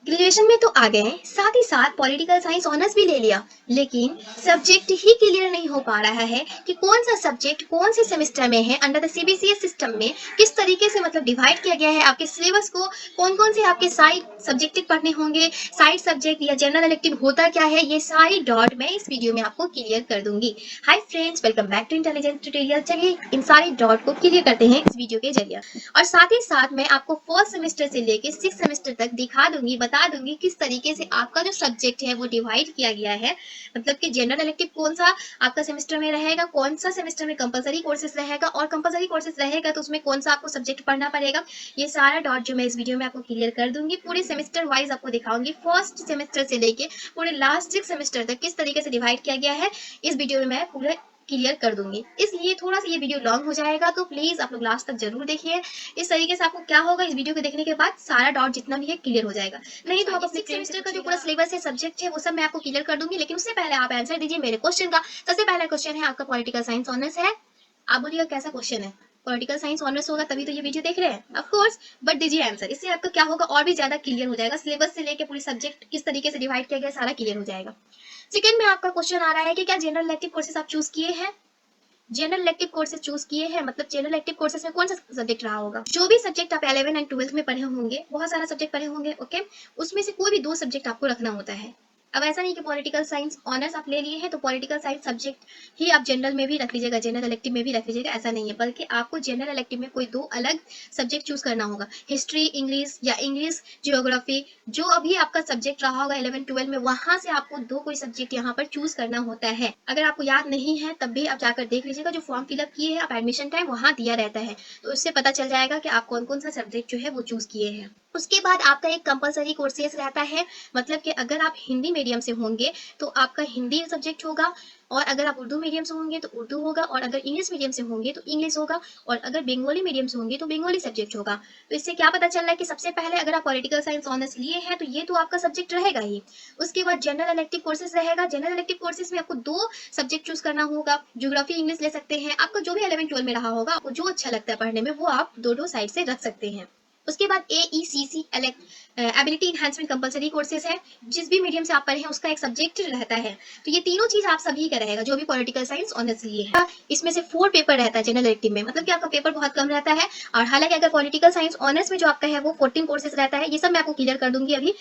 Graduation में तो आ गए हैं, साथ ही साथ पॉलिटिकल साइंस ऑनर्स भी ले लिया, लेकिन सब्जेक्ट ही क्लियर नहीं हो पा रहा है कि कौन सा सब्जेक्ट कौन से सेमेस्टर में है। अंडर द सीबीसीएस सिस्टम में किस तरीके से मतलब डिवाइड किया गया है आपके सिलेबस को, कौन कौन से आपके साइड सब्जेक्ट पढ़ने होंगे, साइड सब्जेक्ट या जनरल इलेक्टिव होता क्या है, ये सारी डॉट मैं इस वीडियो में आपको क्लियर कर दूंगी। Hi friends, welcome back to intelligent tutorial. चलिए इन सारी डॉट को क्लियर करते हैं इस वीडियो के जरिए, और साथ ही साथ मैं आपको फर्स्ट सेमेस्टर से लेके सिक्स सेमेस्टर तक दिखा दूंगी, बता दूंगी किस तरीके से आपका जो सब्जेक्ट है वो डिवाइड किया गया है। मतलब कि जनरल इलेक्टिव कौन सा आपका सेमेस्टर में रहेगा, कौन सा सेमेस्टर में कंपलसरी कोर्सेज रहेगा, और कंपलसरी कोर्सेज रहेगा तो उसमें कौन सा आपको सब्जेक्ट पढ़ना पड़ेगा। ये सारा डॉट जो मैं इस वीडियो में आपको क्लियर कर दूंगी, पूरे सेमेस्टर वाइज आपको दिखाऊंगी, फर्स्ट सेमेस्टर से लेके पूरे लास्ट सिक्स सेमेस्टर तक किस तरीके से डिवाइड किया गया है इस वीडियो में मैं पूरे क्लियर कर दूंगी। इसलिए थोड़ा सा ये वीडियो लॉन्ग हो जाएगा, तो प्लीज आप लोग लास्ट तक जरूर देखिए। इस तरीके से आपको क्या होगा, इस वीडियो को देखने के बाद सारा डाउट जितना भी है क्लियर हो जाएगा। नहीं तो आप अपने सेमेस्टर का जो पूरा सिलेबस है, सब्जेक्ट है, वो सब मैं आपको क्लियर कर दूंगी, लेकिन उससे पहले आप आंसर दीजिए मेरे क्वेश्चन का। सबसे पहला क्वेश्चन है आपका, पॉलिटिकल साइंस ऑनर्स है, आप बोलिएगा कैसा क्वेश्चन है। पॉलिटिकल साइंस ऑनर्स होगा तभी तो ये वीडियो देख रहे हैं, ऑफ कोर्स, बट दीजिए आंसर। इससे आपका क्या होगा, और भी ज्यादा क्लियर हो जाएगा, सिलेबस से लेके पूरी सब्जेक्ट किस तरीके से डिवाइड किया गया सारा क्लियर हो जाएगा। सेकंड में आपका क्वेश्चन आ रहा है कि क्या जनरल इलेक्टिव कोर्सेज आप चूज किए हैं। जनरल इलेक्टिव कोर्सेज चूज किए हैं, मतलब जनरल इलेक्टिव कोर्सेज में कौन सा सब्जेक्ट रहा होगा। जो भी सब्जेक्ट आप 11 एंड 12 में पढ़े होंगे, बहुत सारा सब्जेक्ट पढ़े होंगे, ओके, उसमें से कोई भी दो सब्जेक्ट आपको रखना होता है। अब ऐसा नहीं कि पॉलिटिकल साइंस ऑनर्स आप ले लिए हैं तो पॉलिटिकल साइंस सब्जेक्ट ही आप जनरल में भी रख लीजिएगा, जनरल इलेक्टिव में भी रख लीजिएगा, ऐसा नहीं है, बल्कि आपको जनरल इलेक्टिव में कोई दो अलग सब्जेक्ट चूज करना होगा। हिस्ट्री इंग्लिश या इंग्लिश जियोग्राफी, जो अभी आपका सब्जेक्ट रहा होगा 11-12 में, वहां से आपको दो कोई सब्जेक्ट यहाँ पर चूज करना होता है। अगर आपको याद नहीं है तब भी आप जाकर देख लीजिएगा, जो फॉर्म फिलअप किए हैं आप एडमिशन टाइम, वहां दिया रहता है, तो उससे पता चल जाएगा कि आप कौन कौन सा सब्जेक्ट जो है वो चूज किए हैं। उसके बाद आपका एक कंपलसरी कोर्सेज रहता है, मतलब कि अगर आप हिंदी मीडियम से होंगे तो आपका हिंदी सब्जेक्ट होगा, और अगर आप उर्दू मीडियम से होंगे तो उर्दू होगा, और अगर इंग्लिश मीडियम से होंगे तो इंग्लिश होगा, और अगर बंगाली मीडियम से होंगे तो बंगाली सब्जेक्ट होगा। तो इससे क्या पता चल रहा है कि सबसे पहले अगर आप पॉलिटिकल साइंस ऑनर्स लिए हैं तो ये तो आपका सब्जेक्ट रहेगा ही। उसके बाद जनरल इलेक्टिव कोर्सेज रहेगा, जनरल इलेक्टिव कोर्सेज में आपको दो सब्जेक्ट चूज करना होगा, ज्योग्राफी इंग्लिश ले सकते हैं, आपका जो भी 11-12 में रहा होगा, आपको जो अच्छा लगता है पढ़ने में वो आप दो साइड से रख सकते हैं। उसके बाद AECC ability enhancement compulsory courses है, जिस भी मीडियम से आप पढ़े हैं उसका एक सब्जेक्ट रहता है। तो ये तीनों चीज आप सभी का रहेगा जो भी पॉलिटिकल साइंस ऑनर्स लिए है। इसमें से 4 पेपर रहता है जनरल इलेक्टिव में, मतलब कि आपका पेपर बहुत कम रहता है। और हालांकि अगर पॉलिटिकल साइंस ऑनर्स में जो आपका है वो 14 कोर्सेज रहता है, ये सब मैं आपको क्लियर कर दूंगी, अभी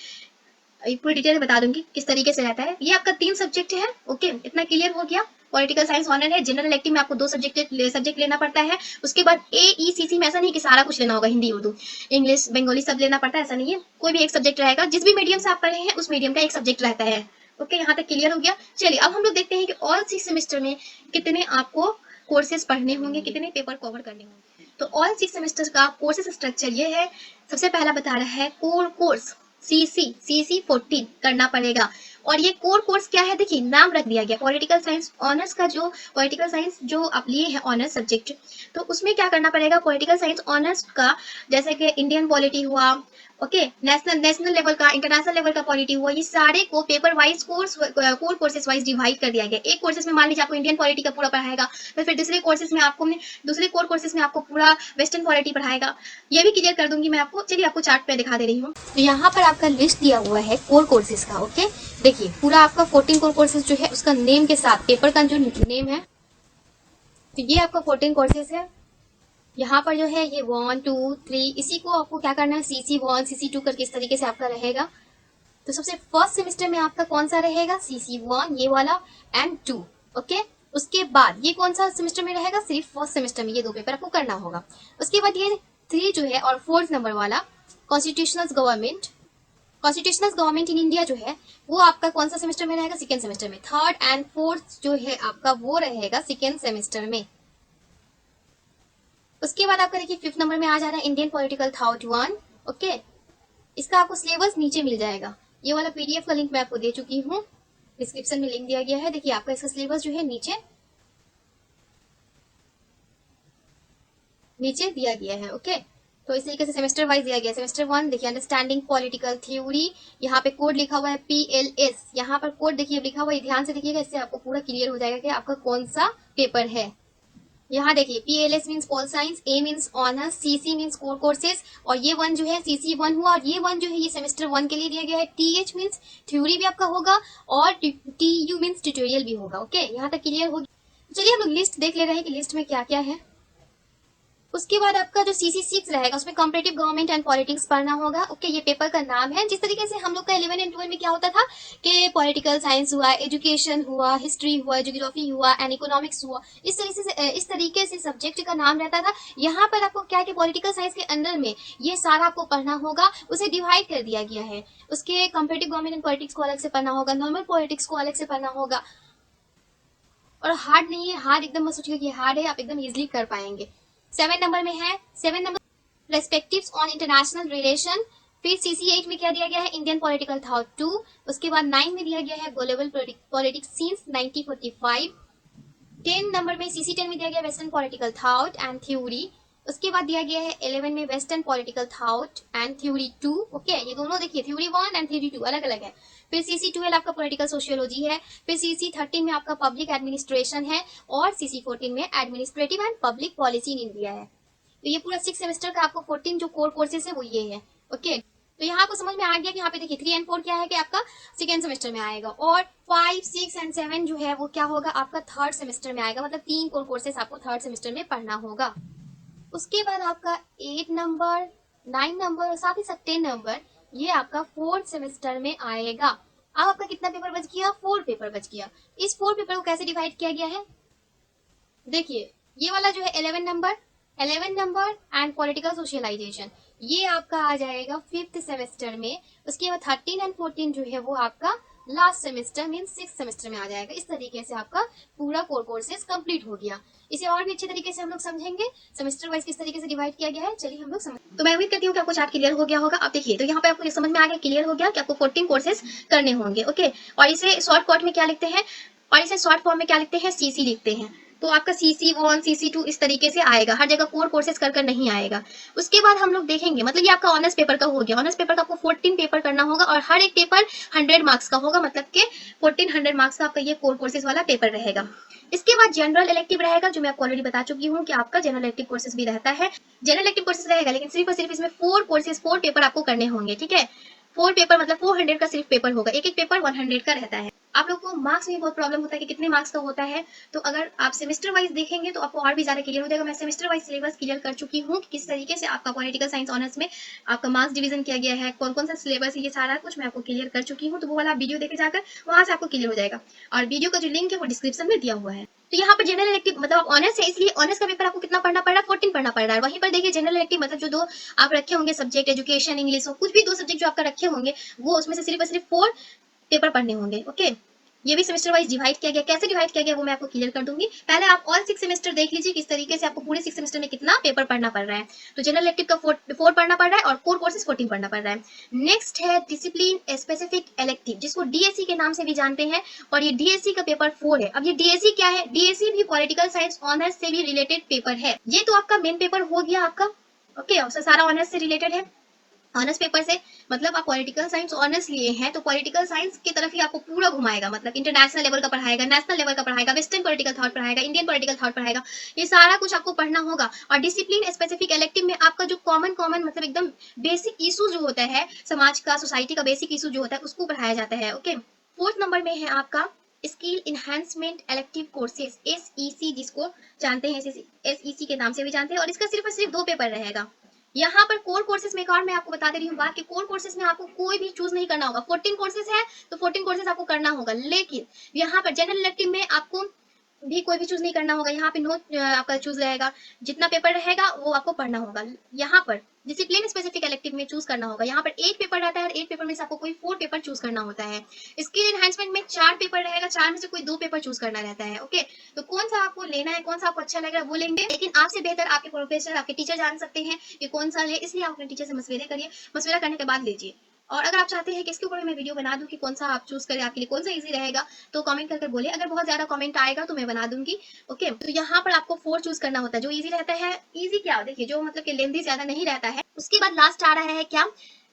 पूरी डिटेल बता दूंगी किस तरीके से रहता है। ये आपका 3 सब्जेक्ट है, ओके, इतना क्लियर हो गया। पॉलिटिकल साइंस ऑनर है, जनरल इलेक्टिव में आपको 2 सब्जेक्ट लेना पड़ता है। उसके बाद AECC में ऐसा नहीं कि सारा कुछ लेना होगा, हिंदी उर्दू इंग्लिश बंगाली सब लेना पड़ता है, ऐसा नहीं है, कोई भी एक सब्जेक्ट रहेगा, जिस भी मीडियम से आप पढ़े हैं उस मीडियम का एक सब्जेक्ट रहता है। ओके, यहाँ तक क्लियर हो गया। चलिए अब हम लोग देखते हैं कि ऑल 6 सेमेस्टर में कितने आपको कोर्सेज पढ़ने होंगे, कितने पेपर कवर करने होंगे। तो ऑल 6 सेमेस्टर का कोर्सेज स्ट्रक्चर ये है। सबसे पहला बता रहा है कोर कोर्स, CC 14 करना पड़ेगा। और ये कोर कोर्स क्या है, देखिए नाम रख दिया गया पॉलिटिकल साइंस ऑनर्स का, जो पॉलिटिकल साइंस जो आप लिए हैं ऑनर्स सब्जेक्ट, तो उसमें क्या करना पड़ेगा, पॉलिटिकल साइंस ऑनर्स का जैसे कि इंडियन पॉलिटी हुआ, ओके, नेशनल लेवल का, इंटरनेशनल लेवल का पॉलिटी हुआ, ये सारे को paper wise core courses wise divide कर दिया गया। एक कोर्सेज में मान लीजिए आपको इंडियन पॉलिटी का पूरा पढ़ाएगा, तो फिर दूसरे कोर्सेज में आपको दूसरे कोर कोर्सेज में आपको पूरा वेस्टर्न पॉलिटी पढ़ाएगा। ये भी क्लियर कर दूंगी मैं आपको। चलिए आपको चार्ट पे दिखा दे रही हूँ। तो यहाँ पर आपका लिस्ट दिया हुआ है कोर कोर्सेज का, ओके, देखिए पूरा आपका 14 कोर कोर्सेज जो है उसका नेम के साथ, पेपर का जो नेम है, तो ये आपका 14 कोर्सेज है। यहाँ पर जो है ये 1 2 3, इसी को आपको क्या करना है, CC1 CC2 करके इस तरीके से आपका रहेगा। तो सबसे फर्स्ट सेमेस्टर में आपका कौन सा रहेगा, CC1 ये वाला एंड 2, ओके। उसके बाद ये कौन सा सेमेस्टर में रहेगा, सिर्फ फर्स्ट सेमेस्टर में ये 2 पेपर आपको करना होगा। उसके बाद ये 3 जो है और 4th नंबर वाला कॉन्स्टिट्यूशनल गवर्नमेंट इन इंडिया जो है वो आपका कौन सा सेमेस्टर में रहेगा, सेकेंड सेमेस्टर में। 3rd एंड 4th जो है आपका वो रहेगा सेकेंड सेमेस्टर में। उसके बाद आपका देखिए 5th नंबर में आ जा रहा है इंडियन पॉलिटिकल थॉट 1, ओके। इसका आपको सिलेबस नीचे मिल जाएगा, ये वाला PDF का लिंक मैं आपको दे चुकी हूँ, डिस्क्रिप्शन में लिंक दिया गया है। देखिए आपका इसका सिलेबस जो है नीचे दिया गया है, ओके। तो इस तरीके से सेमेस्टर वाइज दिया गया है। सेमेस्टर 1 देखिए अंडरस्टैंडिंग पॉलिटिकल थ्योरी, यहाँ पे कोड लिखा हुआ है PLS, यहाँ पर कोड देखिए लिखा हुआ है, ध्यान से देखिएगा, इससे आपको पूरा क्लियर हो जाएगा कि आपका कौन सा पेपर है। यहाँ देखिए PLS means pol science, A means honours, CC means core courses, और ये वन जो है CC1 हुआ, और ये वन जो है ये सेमेस्टर 1 के लिए दिया गया है। TH मीन्स थ्योरी भी आपका होगा, और TU मीन्स ट्यूटोरियल भी होगा। ओके, यहाँ तक क्लियर होगी। चलिए हम लोग लिस्ट देख ले रहे हैं कि लिस्ट में क्या क्या है। उसके बाद आपका जो CC6 रहेगा उसमें कॉम्पिटिटिव गवर्नमेंट एंड पॉलिटिक्स पढ़ना होगा। ओके, ये पेपर का नाम है। जिस तरीके से हम लोग का 11 एंड 12 में क्या होता था कि पॉलिटिकल साइंस हुआ, एजुकेशन हुआ, हिस्ट्री हुआ, ज्योग्राफी हुआ एंड इकोनॉमिक्स हुआ, इस तरीके से सब्जेक्ट का नाम रहता था। यहाँ पर आपको क्या है कि पॉलिटिकल साइंस के अंदर में ये सारा आपको पढ़ना होगा, उसे डिवाइड कर दिया गया है। उसके कॉम्पिटिटिव गवर्नमेंट एंड पॉलिटिक्स को अलग से पढ़ना होगा, नॉर्मल पॉलिटिक्स को अलग से पढ़ना होगा। और हार्ड नहीं है, हार्ड एकदम मत सोचिए कि हार्ड है, आप एकदम इजिली कर पाएंगे। 7 नंबर में है, 7 नंबर रेस्पेक्टिव्स ऑन इंटरनेशनल रिलेशन। फिर CC8 में क्या दिया गया है, इंडियन पॉलिटिकल थॉट 2। उसके बाद 9 में दिया गया है ग्लोबल पॉलिटिक्स सिंस 1945। 10 नंबर में CC10 में दिया गया western political thought and theory. उसके बाद दिया गया है 11 में western political thought and theory 2। Okay, ये दोनों देखिए थ्योरी 1 एंड थ्योरी 2 अलग अलग है। फिर CC12 आपका पॉलिटिकल सोशियोलॉजी है। फिर CC13 में आपका पब्लिक एडमिनिस्ट्रेशन है, और CC14 में administrative and public policy in India है। तो ये पूरा 6 सेमेस्टर का आपको 14 जो कोर कोर्सेज है वो ये है। ओके, तो यहाँ आपको समझ में आ गया कि यहाँ पे देखिए 3 एंड 4 क्या है कि आपका सेकेंड सेमेस्टर में आएगा, और 5, 6 एंड 7 जो है वो क्या होगा आपका थर्ड सेमेस्टर में आएगा। मतलब 3 कोर कोर्सेज आपको थर्ड सेमेस्टर में पढ़ना होगा। उसके बाद आपका 8 नंबर, 9 नंबर और साथ ही साथ 10 नंबर ये आपका फोर्थ सेमेस्टर में आएगा। अब आपका कितना पेपर बच गया, 4 पेपर बच गया। इस 4 पेपर को कैसे डिवाइड किया गया है, देखिए ये वाला जो है 11 नंबर एंड पॉलिटिकल सोशलाइजेशन, ये आपका आ जाएगा 5th सेमेस्टर में। उसके बाद 13 एंड 14 जो है वो आपका last semester mean 6th semester में आ जाएगा। इस तरीके से आपका पूरा कोर कोर्सेज कंप्लीट हो गया। इसे और भी अच्छे तरीके से हम लोग समझेंगे सेमेस्टर वाइज किस तरीके से डिवाइड किया गया है। चलिए हम लोग समझ, तो मैं उम्मीद करती हूँ कि आपको चार्ट क्लियर हो गया होगा। आप देखिए तो यहाँ पे आपको ये समझ में आ गया, क्लियर हो गया कि आपको 14 कोर्सेज करने होंगे। ओके, और इसे शॉर्ट कट में क्या लिखते हैं, और इसे शॉर्ट फॉर्म में क्या लिखते हैं, CC लिखते हैं। तो आपका CC1 CC2 इस तरीके से आएगा, हर जगह कोर कोर्सेज कर नहीं आएगा। उसके बाद हम लोग देखेंगे, मतलब ये आपका ऑनर्स पेपर का हो गया। ऑनर्स पेपर का आपको 14 पेपर करना होगा, और हर एक पेपर 100 मार्क्स का होगा, मतलब कि 1400 मार्क्स का आपका ये कोर कोर्सेज वाला पेपर रहेगा। इसके बाद जनरल इलेक्टिव रहेगा, जो मैं आपको ऑलरेडी बता चुकी हूँ कि आपका जनरल इलेक्टिव कोर्सेज भी रहता है। जनरल इलेक्टिव कोर्सेज रहेगा, लेकिन सिर्फ और सिर्फ इसमें 4 पेपर आपको करने होंगे। ठीक है, 4 पेपर मतलब 400 का सिर्फ पेपर होगा, एक एक पेपर 100 का रहता है। आप लोग को मार्क्स में बहुत प्रॉब्लम होता है कि कितने मार्क्स का होता है, तो अगर आप सेमेस्टर वाइज देखेंगे तो आपको और भी ज्यादा क्लियर हो जाएगा। मैं सेमेस्टर वाइज सिलेबस क्लियर कर चुकी हूँ कि किस तरीके से आपका पॉलिटिकल साइंस ऑनर्स में आपका मार्क्स डिवीजन किया गया है, कौन कौन सा सिलेबस है, ये सारा कुछ मैं आपको क्लियर कर चुकी हूँ। तो वो वाला वीडियो देखे जाकर वहां से आपको क्लियर हो जाएगा, और वीडियो का जो लिंक है वो डिस्क्रिप्शन में दिया हुआ है। तो यहाँ पर जनरल इलेक्टिव मतलब आप ऑनर्स है, इसलिए ऑनर्स का पेपर आपको कितना पढ़ना पड़ रहा है, 14 पढ़ना पड़ रहा है। वहीं पर देखिए जनरल इलेक्टिव मतलब जो 2 आप रखे होंगे सब्जेक्ट, एजुकेशन, इंग्लिश, कुछ भी 2 सब्जेक्ट जो आपका रखे होंगे, वो उसमें से सिर्फ और सिर्फ 4 पेपर पढ़ने होंगे। ओके, ये भी सेमेस्टर वाइज डिवाइड किया गया। कैसे डिवाइड किया गया वो मैं आपको क्लियर कर दूंगी। पहले आप ऑल 6 सेमेस्टर देख लीजिए किस तरीके से आपको पूरे 6 सेमेस्टर में कितना पेपर पढ़ना पड़ रहा है। तो जनरल इलेक्टिव का 4 पढ़ना पड़ रहा है, और कोर कोर्सेज 14 पढ़ना पड़ रहा है। नेक्स्ट है डिसिप्लिन स्पेसिफिक इलेक्टिव, जिसको DSC के नाम से भी जानते हैं, और ये DSC का पेपर 4 है। अब ये DSC क्या है, DSC भी पॉलिटिकल साइंस ऑनर्स से भी रिलेटेड पेपर है। ये तो आपका मेन पेपर हो गया आपका। ओके, सारा ऑनर्स से रिलेटेड है। ऑनर्स पेपर से मतलब आप पॉलिटिकल साइंस ऑनर्स लिए हैं, तो पॉलिटिकल साइंस की तरफ ही आपको पूरा घुमाएगा। मतलब इंटरनेशनल लेवल का पढ़ाएगा, नेशनल लेवल का पढ़ाएगा, वेस्टर्न पॉलिटिकल थॉट पढ़ाएगा, इंडियन पॉलिटिकल थॉट पढ़ाएगा, ये सारा कुछ आपको पढ़ना होगा। और डिसिप्लिन स्पेसिफिक इलेक्टिव में आपका जो कॉमन मतलब एकदम बेसिक इशू जो होता है, समाज का, सोसाइटी का बेसिक इशू जो होता है, उसको पढ़ाया जाता है। ओके, 4th नंबर में है आपका skill enhancement elective courses, SEC, जिसको जानते हैं SEC के नाम से भी जानते हैं, और इसका सिर्फ और सिर्फ 2 पेपर रहेगा। यहाँ पर कोर कोर्सेज में एक और मैं आपको बता दे रही हूँ बात कि कोर कोर्सेज में आपको कोई भी चूज नहीं करना होगा। 14 कोर्सेज है तो 14 कोर्सेज आपको करना होगा, लेकिन यहाँ पर जनरल इलेक्टिव में आपको भी कोई भी चूज नहीं करना होगा। यहाँ पे नो आपका चूज रहेगा, जितना पेपर रहेगा वो आपको पढ़ना होगा। यहाँ पर डिसिप्लिन स्पेसिफिक इलेक्टिव में चूज करना होगा। यहाँ पर 1 पेपर रहता है, और 1 पेपर में से आपको कोई 4 पेपर चूज करना होता है। स्किल एनहांसमेंट में 4 पेपर रहेगा, 4 में से कोई 2 पेपर चूज करना रहता है। ओके, तो कौन सा आपको लेना है, कौन सा आपको अच्छा लग रहा है वो लेंगे, लेकिन आपसे बेहतर आपके प्रोफेसर, आपके टीचर जान सकते हैं कि कौन सा ले, इसलिए आप अपने टीचर से मशवरे करिए, मशवरा करने के बाद लीजिए। और अगर आप चाहते हैं कि इसके ऊपर मैं वीडियो बना दूं कि कौन सा आप चूज करें, आपके लिए कौन सा इजी रहेगा, तो कमेंट करके बोले। अगर बहुत ज्यादा कमेंट आएगा तो मैं बना दूंगी। ओके, तो यहाँ पर आपको 4 चूज करना होता है, जो इजी रहता है। इजी क्या देखिए, जो मतलब कि लेंथी ज्यादा नहीं रहता है। उसके बाद लास्ट आ रहा है क्या,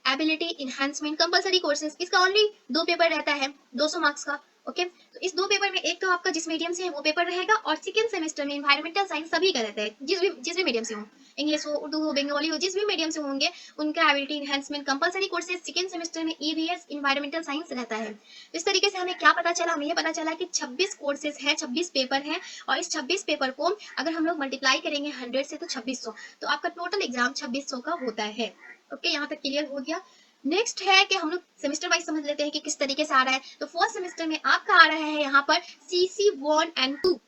एबिलिटी इनहेंसमेंट कंपलसरी कोर्सेज। इसका ओनली 2 पेपर रहता है, 200 मार्क्स का। ओके, तो इस 2 पेपर में एक तो आपका जिस मीडियम से है वो पेपर रहेगा और सेकंड सेमेस्टर में एनवायरमेंटल साइंस सभी का रहता है, जिस भी मीडियम से हो, इंग्लिश हो, उर्दू हो, बंगाली हो, जिस भी मीडियम से होंगे, उनका ability enhancement compulsory courses second semester में ईवीएस एनवायरमेंटल साइंस रहता है। तो इस तरीके से हमें क्या पता चला, हमें ये पता चला कि 26 कोर्सेज है, 26 पेपर हैं और इस 26 पेपर को अगर हम लोग मल्टीप्लाई करेंगे 100 से तो 2600, तो आपका टोटल एग्जाम 2600 का होता है। ओके, यहाँ तक क्लियर हो गया। नेक्स्ट है कि हम लोग सेमेस्टर वाइज समझ लेते हैं कि किस तरीके से आ रहा है। तो फर्स्ट सेमेस्टर में आपका आ रहा है यहाँ पर CC 1 एंड 2।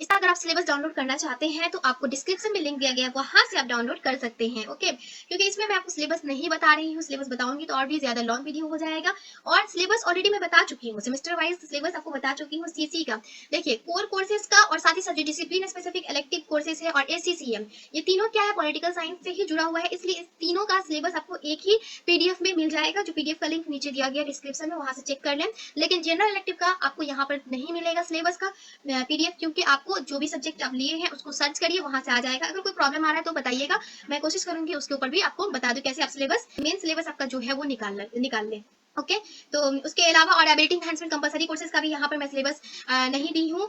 इसका अगर आप सिलेबस डाउनलोड करना चाहते हैं तो आपको डिस्क्रिप्शन में लिंक दिया गया है, वहां से आप डाउनलोड कर सकते हैं। ओके, क्योंकि इसमें मैं आपको सिलेबस नहीं बता रही हूँ, सिलेबस बताऊंगी तो और भी ज्यादा लॉन्ग वीडियो हो जाएगा। और सिलेबस ऑलरेडी मैं बता चुकी हूँ, सेमेस्टर वाइज सिलेबस आपको बता चुकी हूँ सीसी का। देखिए, कोर कोर्सेज का और साथ ही साथ जो डिसिप्लिन स्पेसिफिक इलेक्टिव कोर्सेज है और ACCM, ये तीनों क्या है, पॉलिटिकल साइंस से ही जुड़ा हुआ है, इसलिए इस तीनों का सिलेबस आपको एक ही PDF में मिल जाएगा। जो PDF का लिंक नीचे दिया गया डिस्क्रिप्शन में, वहां से चेक कर लें। लेकिन जनरल इलेक्टिव का आपको यहाँ पर नहीं मिलेगा सिलेबस का PDF, क्योंकि आपको जो भी सब्जेक्ट आप लिए हैं उसको सर्च करिए, वहां से आ जाएगा। अगर कोई प्रॉब्लम आ रहा है तो बताइएगा, मैं कोशिश करूंगी उसके ऊपर भी आपको बता दूं कैसे आप सिलेबस, मेन सिलेबस आपका जो है वो निकाल ले। ओके, तो उसके अलावा और एबिलिटी एनहांसमेंट कंपलसरी कोर्सेज का भी यहाँ पर मैं सिलेबस नहीं दी हूँ।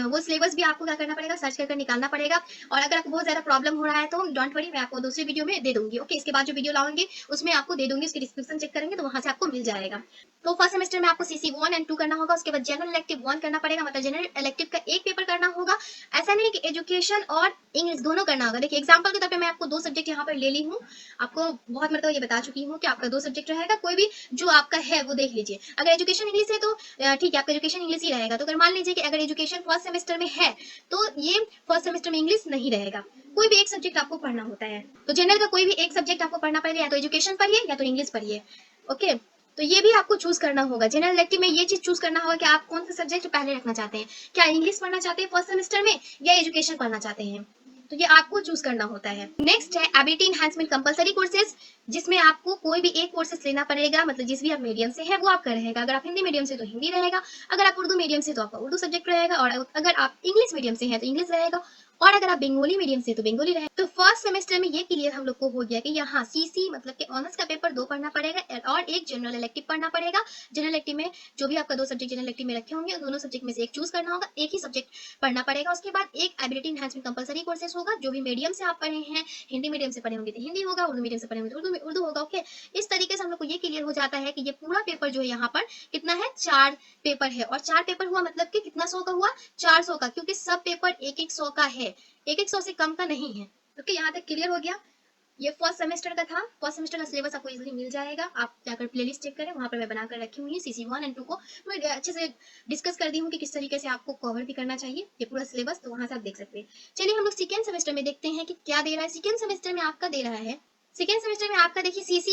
वो सिलेबस भी आपको क्या करना पड़ेगा, सर्च करके निकालना पड़ेगा। और अगर आपको बहुत ज्यादा प्रॉब्लम हो रहा है तो डोंट वरी, मैं आपको दूसरी वीडियो में दे दूंगी। ओके, इसके बाद जो वीडियो लाऊंगी उसमें आपको दे दूंगी, उसकी डिस्क्रिप्शन चेक करेंगे तो वहां से आपको मिल जाएगा। तो फर्स्ट सेमेस्टर में आपको CC 1 एंड 2 करना होगा, उसके बाद जनरल इलेक्टिव 1 करना पड़ेगा, मतलब जनरल इलेक्टिव का एक पेपर करना होगा। ऐसा नहीं कि एजुकेशन और इंग्लिश दोनों करना होगा। देखिए, एग्जांपल के तौर पे मैं आपको 2 सब्जेक्ट यहाँ पर ले ली हूँ, आपको बहुत मतलब ये बता चुकी हूँ कि आपका 2 सब्जेक्ट रहेगा, कोई भी जो आपका है वो देख लीजिए। अगर एजुकेशन इंग्लिश है तो ठीक है, आपका एजुकेशन इंग्लिश ही रहेगा। तो अगर मान लीजिए कि अगर एजुकेशन फर्स्ट सेमेस्टर में है तो ये फर्स्ट सेमेस्टर में इंग्लिश नहीं रहेगा, कोई भी एक सब्जेक्ट आपको पढ़ना होता है। तो जनरल का कोई भी एक सब्जेक्ट आपको पढ़ना पड़ेगा, या तो एजुकेशन पढ़िए या तो इंग्लिश पढ़िए। ओके, तो ये भी आपको चूज करना होगा। जनरल इलेक्टिव में ये चीज चूज करना होगा कि आप कौन सा सब्जेक्ट पहले रखना चाहते हैं, क्या इंग्लिश पढ़ना चाहते हैं फर्स्ट सेमेस्टर में या एजुकेशन पढ़ना चाहते हैं, तो ये आपको चूज करना होता है। नेक्स्ट है एबिलिटी एनहांसमेंट कंपलसरी कोर्सेज, जिसमें आपको कोई भी एक कोर्सेज लेना पड़ेगा, मतलब जिस भी आप मीडियम से है वो आपका रहेगा। अगर आप हिंदी मीडियम से तो हिंदी रहेगा, अगर आप उर्दू मीडियम से तो आपका उर्दू सब्जेक्ट रहेगा, और अगर आप इंग्लिश मीडियम से है तो इंग्लिश रहेगा, और अगर आप बंगाली मीडियम से तो बंगाली रहेगा। तो फर्स्ट सेमेस्टर में ये क्लियर हम लोग को हो गया कि यहाँ CC मतलब कि ऑनर्स का पेपर 2 पढ़ना पड़ेगा और एक जनरल इलेक्टिव पढ़ना पड़ेगा। जनरल इलेक्टिव में जो भी आपका 2 सब्जेक्ट जनरल इलेक्टिव में रखे होंगे, उन दोनों सब्जेक्ट में से एक चूज करना होगा, एक ही सब्जेक्ट पढ़ना पड़ेगा। उसके बाद एक एबिलिटी एनहांसमेंट कंपलसरी कोर्सेज होगा, जो भी मीडियम से आप पढ़े हैं, हिंदी मीडियम से पढ़े होंगे तो हिंदी होगा, उर्दू मीडियम से पढ़े होंगे तो उर्दू होगा। ओके, इस तरीके से हम लोग को ये क्लियर हो जाता है कि ये पूरा पेपर जो है यहाँ पर कितना है, 4 पेपर है। और 4 पेपर हुआ मतलब कि कितना 100 का हुआ, 400 का, क्योंकि सब पेपर एक एक 100 का है, एक एक 100 से कम का नहीं है। ओके, यहाँ तक क्लियर हो गया। ये फर्स्ट सेमेस्टर का था। फर्स्ट सेमेस्टर का सिलेबस आपको इजीली मिल जाएगा, आप जाकर प्लेलिस्ट चेक करें, वहां पर मैं बनाकर रखी हुई है CC 1 एंड 2 को। मैं अच्छे से डिस्कस कर दी हूँ कि किस तरीके से आपको कवर भी करना चाहिए ये पूरा सिलेबस, तो वहां से आप देख सकते हैं। चलिए हम लोग सेकेंड सेमेस्टर में देखते हैं कि क्या दे रहा है। सेकेंड सेमेस्टर में आपका दे रहा है, सेकेंड सेमेस्टर में आपका देखिए CC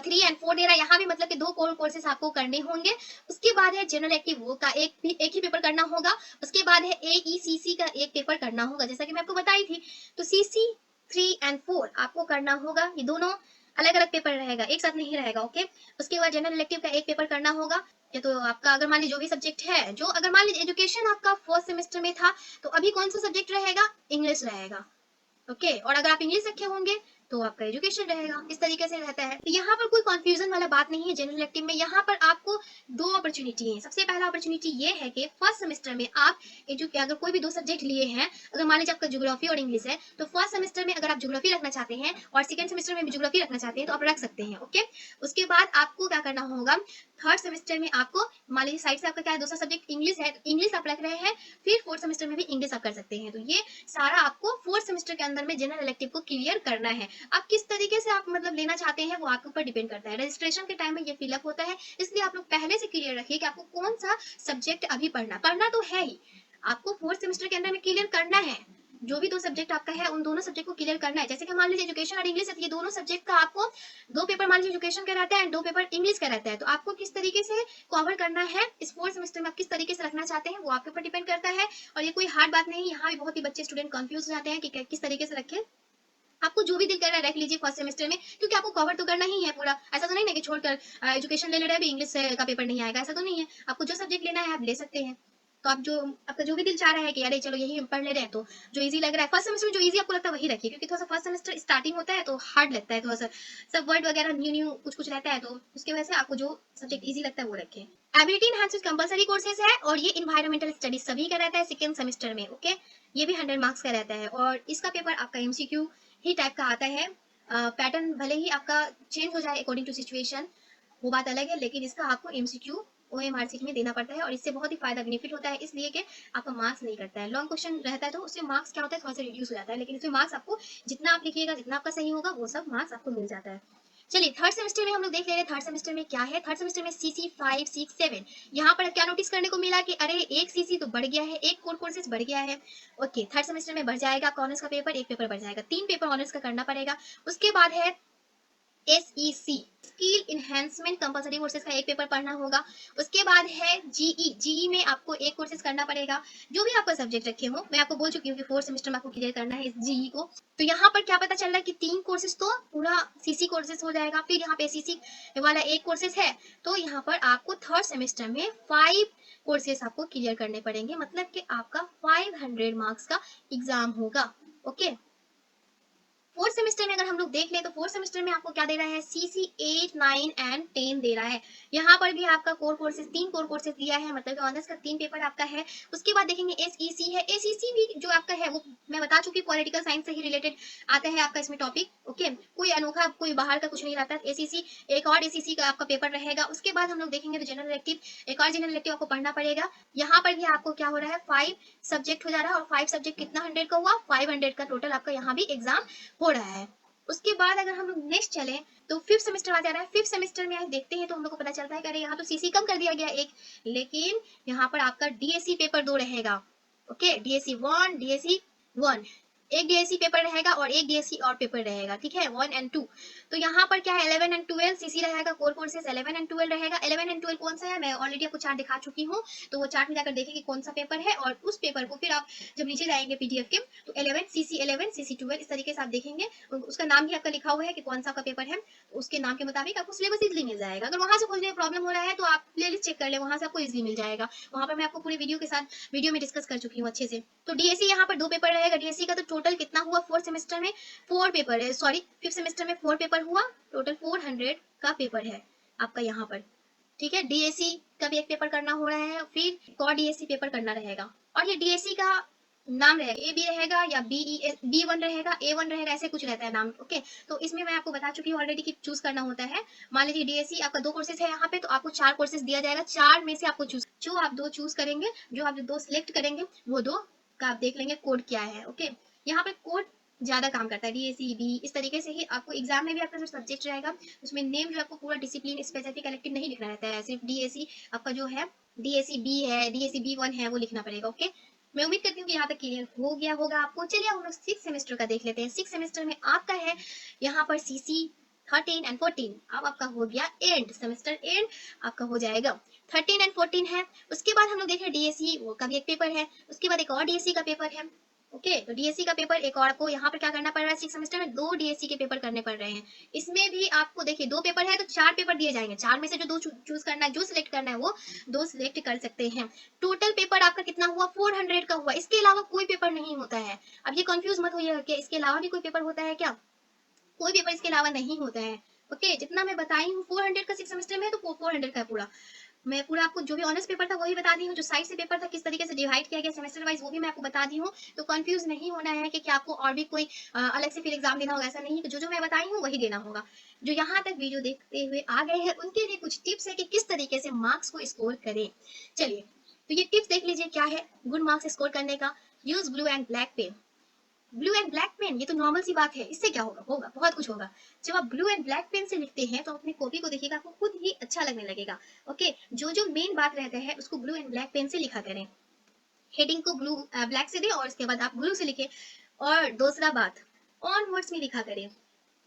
3 एंड 4 दे रहा है। यहाँ भी मतलब कि 2 कोर कोर्सेज आपको करने होंगे। उसके बाद है जनरल एक्टिव का एक ही पेपर करना होगा। उसके बाद है AECC का एक पेपर करना होगा, जैसा कि मैं आपको बताई थी। तो CC 3 एंड 4 आपको करना होगा, ये दोनों अलग अलग पेपर रहेगा, एक साथ नहीं रहेगा। ओके, उसके बाद जनरल इलेक्टिव का एक पेपर करना होगा। या तो आपका अगर मान लीजिए जो भी सब्जेक्ट है, जो अगर मान लीजिए एजुकेशन आपका फर्स्ट सेमेस्टर में था तो अभी कौन सा सब्जेक्ट रहेगा, इंग्लिश रहेगा। ओके, और अगर आप इंग्लिश रखे होंगे तो आपका एजुकेशन रहेगा। इस तरीके से रहता है। तो यहाँ पर कोई कंफ्यूजन वाला बात नहीं है। जनरल इलेक्टिव में यहाँ पर आपको 2 अपॉर्चुनिटी है। सबसे पहला अपॉर्चुनिटी ये है कि फर्स्ट सेमेस्टर में आप अगर कोई भी 2 सब्जेक्ट लिए हैं, अगर मान लीजिए आपका ज्योग्राफी और इंग्लिश है, तो फर्स्ट सेमेस्टर में अगर आप ज्योग्राफी रखना चाहते हैं और सेकंड सेमेस्टर में भी ज्योग्राफी रखना चाहते हैं तो आप रख सकते हैं। ओके, उसके बाद आपको क्या करना होगा, थर्ड सेमेस्टर में आपको मान लीजिए साइड से आपका क्या है, दूसरा सब्जेक्ट इंग्लिश है, तो इंग्लिश आप रख रहे हैं, फिर फोर्थ सेमेस्टर में भी इंग्लिश आप कर सकते हैं। तो ये सारा आपको फोर्थ सेमेस्टर के अंदर में जनरल इलेक्टिव को क्लियर करना है। आप किस तरीके से आप मतलब लेना चाहते हैं वो आपके ऊपर डिपेंड करता है। रजिस्ट्रेशन के टाइम में ये फिलअप होता है, इसलिए आप लोग पहले से क्लियर रखिए कि आपको कौन सा सब्जेक्ट अभी पढ़ना तो है ही, आपको फोर्थ सेमेस्टर के अंदर में क्लियर करना है। जो भी 2 सब्जेक्ट आपका है उन दोनों सब्जेक्ट को क्लियर करना है। जैसे कि मान लीजिए एजुकेशन और इंग्लिश है, ये दोनों सब्जेक्ट का आपको 2 पेपर मान लीजिए एजुकेशन का रहता है एंड 2 पेपर इंग्लिश का रहता है, तो आपको किस तरीके से कवर करना है इस फोर्थ सेमेस्टर में, आप किस तरीके से रखना चाहते हैं वो आपके ऊपर डिपेंड करता है। और ये कोई हार्ड बात नहीं, यहाँ भी बहुत ही बच्चे स्टूडेंट कंफ्यूज हो जाते हैं कि किस तरीके से रखें। आपको जो भी दिल कर रहा है रख लीजिए फर्स्ट सेमेस्टर में, क्योंकि आपको कवर तो करना ही है पूरा। ऐसा तो नहीं ना कि छोड़कर एजुकेशन ले रहे हैं भी इंग्लिश का पेपर नहीं आएगा, ऐसा तो नहीं है। आपको जो सब्जेक्ट लेना है आप ले सकते हैं। तो आप जो आपका जो भी दिल चाह रहा है कि अरे चलो यही हम पढ़ ले रहे हैं, तो जो इजी लग रहा है फर्स्ट सेमेस्टर में, जो इजी आपको लगता है वही रखिए, क्योंकि थोड़ा सा फर्स्ट सेमेस्टर स्टार्टिंग होता है तो हार्ड लगता है, थोड़ा सा सब वर्ड वगैरह न्यू न्यू कुछ कुछ रहता है, तो उसकी वजह से आपको जो सब्जेक्ट इजी लगता है वो रखें। एबिलिटी एनहांसमेंट कंपलसरी कोर्सेज है और ये इन्वायरमेंटल स्टडीज सभी का रहता है सेकेंड सेमेस्टर में। ओके, ये भी 100 मार्क्स का रहता है और इसका पेपर आपका एमसीक्यू ही टाइप का आता है। पैटर्न भले ही आपका चेंज हो जाए अकॉर्डिंग टू सिचुएशन, वो बात अलग है, लेकिन इसका आपको एमसीक्यू ओएमआर सीट में देना पड़ता है और इससे बहुत ही फायदा बेनिफिट होता है, इसलिए कि आपका मार्क्स नहीं करता है। लॉन्ग क्वेश्चन रहता है तो उससे मार्क्स क्या होता है, थोड़ा सा रिड्यूस हो जाता है, लेकिन इसमें मार्क्स आपको जितना आप लिखिएगा, जितना आपका सही होगा, वो सब मार्क्स आपको मिल जाता है। चलिए थर्ड सेमेस्टर में हम लोग देख ले रहे हैं, थर्ड सेमेस्टर में क्या है। थर्ड सेमेस्टर में सीसी 5 6 7, यहाँ पर क्या नोटिस करने को मिला कि अरे एक सीसी तो बढ़ गया है, एक कोर कोर्सेज बढ़ गया है। ओके, थर्ड सेमेस्टर में बढ़ जाएगा आपका ऑनर्स का पेपर, एक पेपर बढ़ जाएगा, 3 पेपर ऑनर्स का करना पड़ेगा। उसके बाद है SEC skill enhancement compulsory courses का एक पेपर पढ़ना होगा। उसके बाद है जीई में आपको एक कोर्सेज करना पड़ेगा, जो भी आपका सब्जेक्ट रखे हो। मैं आपको बोल चुकी हूँ कि फोर्थ सेमेस्टर में आपको क्लियर करना है इस जीई को। तो यहाँ पर क्या पता चल रहा है कि 3 कोर्सेज तो पूरा सीसी कोर्सेज हो जाएगा, फिर यहाँ पे सीसी वाला एक कोर्सेज है, तो यहाँ पर आपको थर्ड सेमेस्टर में 5 कोर्सेज आपको क्लियर करने पड़ेंगे, मतलब कि आपका 500 मार्क्स का एग्जाम होगा। ओके, फोर्थ सेमेस्टर में अगर हम लोग देख लें तो फोर्थ सेमेस्टर में आपको क्या दे रहा है, सीसी 8 9 एंड 10 दे रहा है। यहाँ पर भी आपका कोर कोर्सेज 3 कोर कोर्सेज दिया है, मतलब कि ऑनर्स का 3 पेपर आपका है। उसके बाद देखेंगे एसईसी है, एसईसी भी जो आपका है वो मैं बता चुकी, पॉलिटिकल साइंस से ही रिलेटेड आता है आपका इसमें टॉपिक। ओके, कोई अनोखा कोई बाहर का कुछ नहीं रहता। एसईसी एक और एसईसी का आपका पेपर रहेगा। उसके बाद हम लोग देखेंगे तो जनरल इलेक्टिव, एक और जनरल इलेक्टिव आपको पढ़ना पड़ेगा। यहाँ पर भी आपको क्या हो रहा है, 5 सब्जेक्ट हो जा रहा है, और 5 सब्जेक्ट कितना 100 का हुआ, 500 का टोटल आपका यहाँ भी एग्जाम हो रहा है। उसके बाद अगर हम लोग नेक्स्ट चले तो फिफ्थ सेमेस्टर आ जा रहा है। फिफ्थ सेमेस्टर में देखते हैं तो हम लोग को पता चलता है कि अरे यहाँ तो सीसी कम कर दिया गया एक, लेकिन यहाँ पर आपका डीएससी पेपर 2 रहेगा। ओके, डीएससी 1 डीएससी 1, एक डीएससी पेपर रहेगा और एक डीएससी और पेपर रहेगा, ठीक है, 1 एंड 2। तो यहाँ पर क्या है, 11 एंड 12 सीसी रहेगा, कोर कोर्सेज 11 एंड 12 रहेगा। 11 एंड 12 कौन सा है, मैं ऑलरेडी आपको चार्ट दिखा चुकी हूँ, तो वो चार्ट में जाकर देखेंगे कौन सा पेपर है, और उस पेपर को फिर आप जब नीचे जाएंगे पीडीएफ के, तो 11 सीसी 12 इस तरीके से आप देखेंगे, उसका नाम भी आपका लिखा हुआ है कि कौन सा आपका पेपर है, तो उसके नाम के मुताबिक आपको सिलेबस इजीली मिल जाएगा। अगर वहां से खोजने में प्रॉब्लम हो रहा है तो आप प्लेलिस्ट चेक कर ले, वहां से आपको इजीली मिल जाएगा। वहां पर मैं आपको पूरे वीडियो के साथ वीडियो में डिस्कस कर चुकी हूँ अच्छे से। तो डीएससी यहाँ पर 2 पेपर रहेगा। डीएससी का तो टोटल कितना हुआ फोर्थ सेमेस्टर में, 4 पेपर है, सॉरी फिफ्थ सेमेस्टर में 4 पेपर हुआ, टोटल 400 का पेपर है आपका यहाँ पर, ठीक है। डीएससी का भी एक पेपर करना हो रहा है, फिर एक और डीएससी पेपर करना रहेगा, और ये डीएससी का नाम रहेगा ए बी रहेगा या B1 रहेगा, A1 रहेगा, ऐसे कुछ रहता है नाम। ओके, तो इसमें मैं आपको बता चुकी हूँ ऑलरेडी कि चूज करना होता है। मान लीजिए डीएससी आपका 2 कोर्सेज है यहाँ पे, तो आपको 4 कोर्सेज दिया जाएगा, 4 में से आपको चूज, जो आप 2 चूज करेंगे, जो आप 2 सिलेक्ट करेंगे, वो 2 का आप देख लेंगे कोड क्या है। ओके, यहाँ पे कोड ज्यादा काम करता है, डीएससी बी, इस तरीके से ही आपको एग्जाम में भी आपका जो सब्जेक्ट रहेगा उसमें नेम जो आपको पूरा डिसिप्लिन स्पेसिफिक कलेक्टिव नहीं लिखना रहता है, सिर्फ डीएससी आपका जो है डीएससी बी है, डीएससी B1 है, वो लिखना पड़ेगा। ओके, मैं उम्मीद करती हूँ कि यहाँ तक क्लियर हो गया होगा आपको। चलिए हम लोग 6 सेमेस्टर का देख लेते हैं। 6 सेमेस्टर में आपका है यहाँ पर सीसी 13 एंड 14, अब आपका हो गया एंड सेमेस्टर, एंड आपका हो जाएगा 13 एंड 14 है। उसके बाद हम लोग देख रहे हैं डीएससी, वो का भी एक पेपर है। उसके बाद एक और डीएससी का पेपर है। ओके, तो डीएससी का पेपर एक और आपको यहाँ पर क्या करना पड़ रहा है, 6 सेमेस्टर में 2 डीएससी के पेपर करने पड़ रहे हैं। इसमें भी आपको देखिए 2 पेपर है तो 4 पेपर दिए जाएंगे, 4 में से जो 2 चूज करना है, जो सिलेक्ट करना है वो 2 सिलेक्ट कर सकते हैं। टोटल पेपर आपका कितना हुआ, 400 का हुआ, इसके अलावा कोई पेपर नहीं होता है। अब ये कंफ्यूज मत होइएगा कि इसके अलावा भी कोई पेपर होता है क्या, कोई पेपर इसके अलावा नहीं होता है। ओके, जितना मैं बताई हूँ 400 का 6 सेमेस्टर में है, तो 400 का पूरा मैं पूरा आपको जो भी ऑनर्स पेपर था वही बता दी हूँ, जो साइड से पेपर था किस तरीके से डिवाइड किया गया सेमेस्टर वाइज वो भी मैं आपको बता दी हूँ। तो कंफ्यूज नहीं होना है कि क्या आपको और भी कोई अलग से फिर एग्जाम देना होगा, ऐसा नहीं है, जो जो मैं बताई हूँ वही देना होगा। जो यहाँ तक वीडियो देखते हुए आ गए हैं उनके लिए कुछ टिप्स है कि किस तरीके से मार्क्स को स्कोर करें। चलिए, तो ये टिप्स देख लीजिए क्या है गुड मार्क्स स्कोर करने का। Use blue and black pen. Blue and black pen, ये तो नॉर्मल सी बात है, इससे क्या होगा, होगा बहुत कुछ होगा। जब आप ब्लू एंड ब्लैक पेन से लिखते हैं तो अपनी कॉपी को देखिएगा, आपको खुद ही अच्छा लगने लगेगा। ओके, जो जो मेन बात रहता है उसको ब्लू एंड ब्लैक पेन से लिखा करें। हेडिंग को ब्लू ब्लैक से दें और उसके बाद आप ब्लू से लिखें। और दूसरा बात, ऑन वर्ड्स में लिखा करें।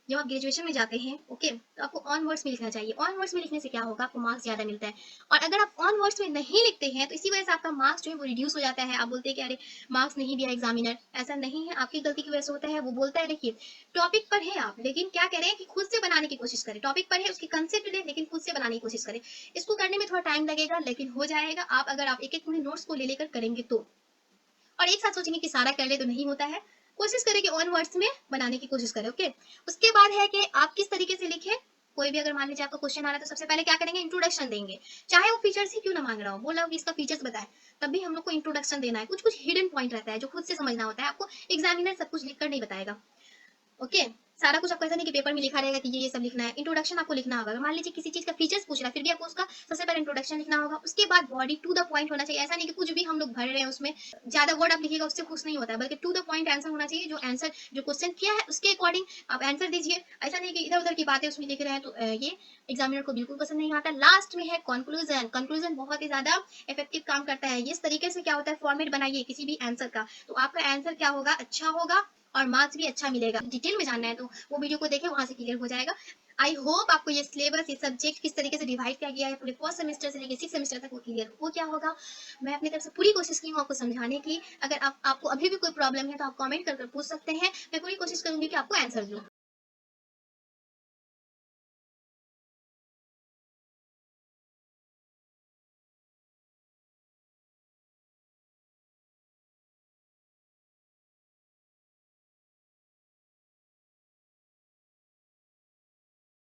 जब आप ग्रेजुएशन में जाते हैं, ओके, तो आपको ऑन वर्ड्स में लिखना चाहिए। ऑन वर्ड्स में लिखने से क्या होगा, आपको मार्क्स ज़्यादा मिलता है। और अगर आप ऑन वर्ड्स में नहीं लिखते हैं, तो इसी वजह से आपका मार्क्स जो है वो रिड्यूस हो जाता है। आप बोलते हैं कि अरे मार्क्स नहीं दिया एग्जामिनर, ऐसा नहीं है, आपकी गलती की वजह से होता है। वो बोलता है देखिए टॉपिक पर है आप, लेकिन क्या करें कि खुद से बनाने की कोशिश करें। टॉपिक पर है, उसकी कंसेप्ट ले, लेकिन खुद से बनाने की कोशिश करें। इसको करने में थोड़ा टाइम लगेगा, लेकिन हो जाएगा। आप अगर आप एक एक नोट्स को ले लेकर करेंगे तो, और एक साथ सोचेंगे कि सारा कर ले तो नहीं होता है। कोशिश करें कि ऑन वर्ड्स में बनाने की कोशिश करें, ओके। उसके बाद है कि आप किस तरीके से लिखें। कोई भी अगर मान लीजिए आपका क्वेश्चन आ रहा है, तो सबसे पहले क्या करेंगे, इंट्रोडक्शन देंगे। चाहे वो फीचर्स ही क्यों ना मांग रहा हो, बोला हो कि इसका फीचर्स बताए, तब भी हम लोग को इंट्रोडक्शन देना है। कुछ कुछ हिडन पॉइंट रहता है जो खुद से समझना होता है। आपको एग्जामिनर सब कुछ लिखकर नहीं बताएगा, ओके। सारा कुछ आपको ऐसा नहीं कि पेपर में लिखा रहेगा कि ये सब लिखना है। इंट्रोडक्शन आपको लिखना होगा। अगर मान लीजिए किसी चीज का फीचर्स पूछ रहा है, फिर भी आपको उसका सबसे पहले इंट्रोडक्शन लिखना होगा। उसके बाद बॉडी टू द पॉइंट होना चाहिए। ऐसा नहीं कि कुछ भी हम लोग भर रहे हैं उसमें, ज्यादा वर्ड आप लिखिएगा उससे खुश नहीं होता है, बल्कि टू द पॉइंट आंसर होना चाहिए। जो आंसर जो क्वेश्चन किया है उसके अकॉर्डिंग आप आंसर दीजिए। ऐसा नहीं कि इधर उधर की बातें उसमें लिख रहे हैं, तो ये एग्जामिनर को बिल्कुल पसंद नहीं आता। लास्ट में है कंक्लूजन। कंक्लूजन बहुत ही ज्यादा इफेक्टिव काम करता है। इस तरीके से क्या होता है, फॉर्मेट बनाइए किसी भी आंसर का, तो आपका आंसर क्या होगा, अच्छा होगा और मार्क्स भी अच्छा मिलेगा। डिटेल में जानना है तो वो वीडियो को देखें, वहां से क्लियर हो जाएगा। आई होप आपको ये सिलेबस, ये सब्जेक्ट किस तरीके से डिवाइड किया गया है पूरे फर्स्ट सेमेस्टर से लेकर सिक्स सेमेस्टर तक, वो क्लियर हो गया होगा। मैं अपनी तरफ से पूरी कोशिश की हूँ आपको समझाने की। अगर आपको अभी भी कोई प्रॉब्लम है तो आप कमेंट कर पूछ सकते हैं। मैं पूरी कोशिश करूंगी कि आपको आंसर दूं।